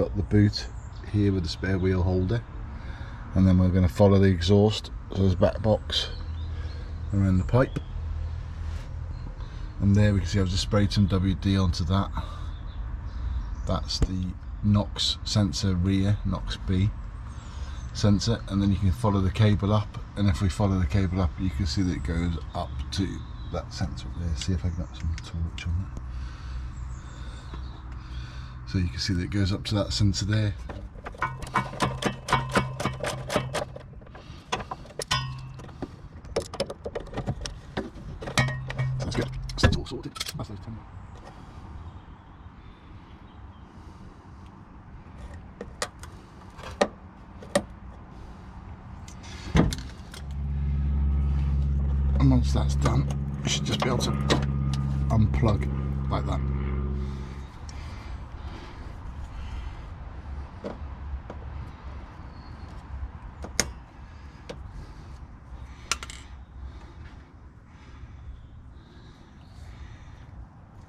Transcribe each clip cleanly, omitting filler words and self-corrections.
got the boot here with the spare wheel holder, and then we're going to follow the exhaust, so there's a back box around the pipe, and there we can see I've just sprayed some WD onto that. That's the NOX Sensor rear, NOX B sensor, and then you can follow the cable up, and if we follow the cable up you can see that it goes up to that sensor there. See if I got some torch on it. So you can see that it goes up to that sensor there. That's good. So it's all sorted. That's those 10. And once that's done, you should just be able to unplug like that.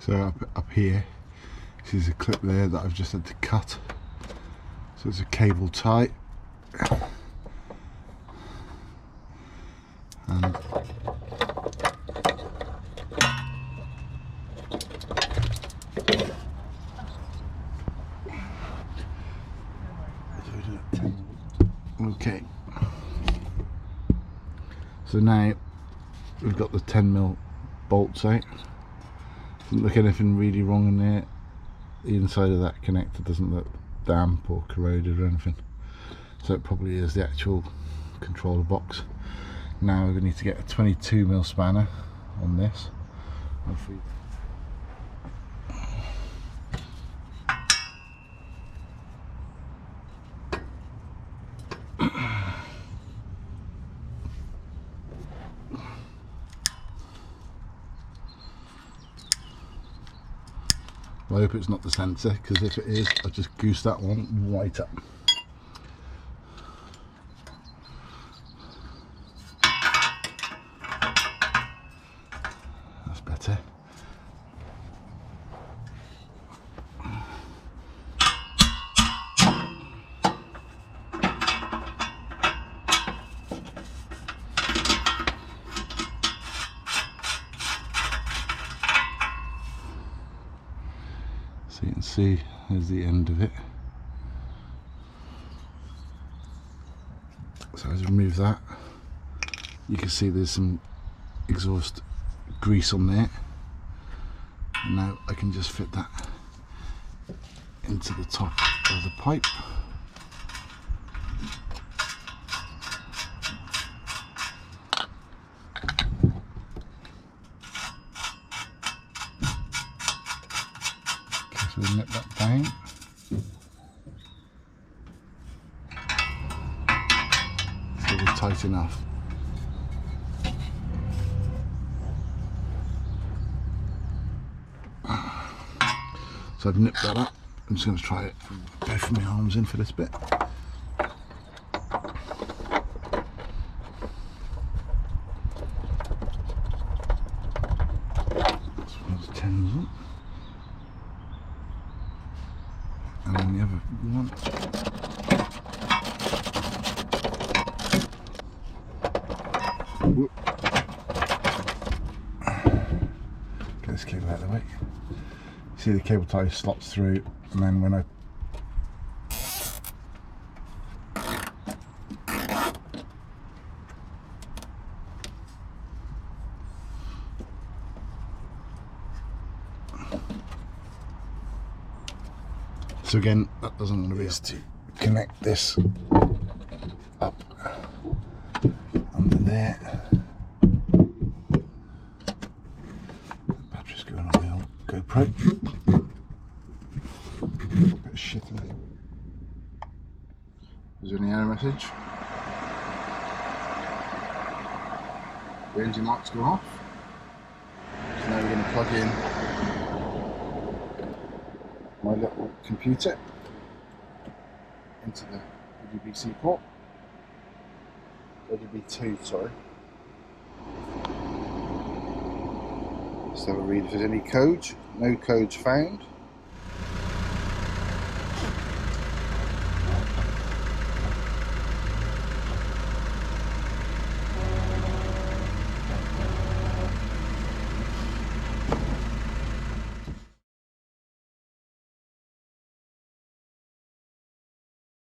So up here, this is a clip there that I've just had to cut. So it's a cable tie. And okay, so now we've got the 10mm bolts out. Doesn't look anything really wrong in there. The inside of that connector doesn't look damp or corroded or anything, so it probably is the actual controller box. Now we need to get a 22mm spanner on this. I hope it's not the sensor, because if it is, I'll just goose that one right up. That's better. So you can see there's the end of it. So as I remove that, you can see there's some exhaust grease on there, and now I can just fit that into the top of the pipe. So we nip that down. So we're tight enough. So I've nipped that up. I'm just going to try it from both of my arms in for this bit. This one's 10 up. And then the other one. Whoop. Get this cable out of the way. See the cable tie slots through, and then when I so again, that doesn't want to be to connect this up under there. Battery's going on the old GoPro. Bit of shit in it. Is there any error message? The engine light's gone off. So now we're going to plug in my little computer into the WBC port. WB2, sorry. Let's have a read if there's any codes. No codes found.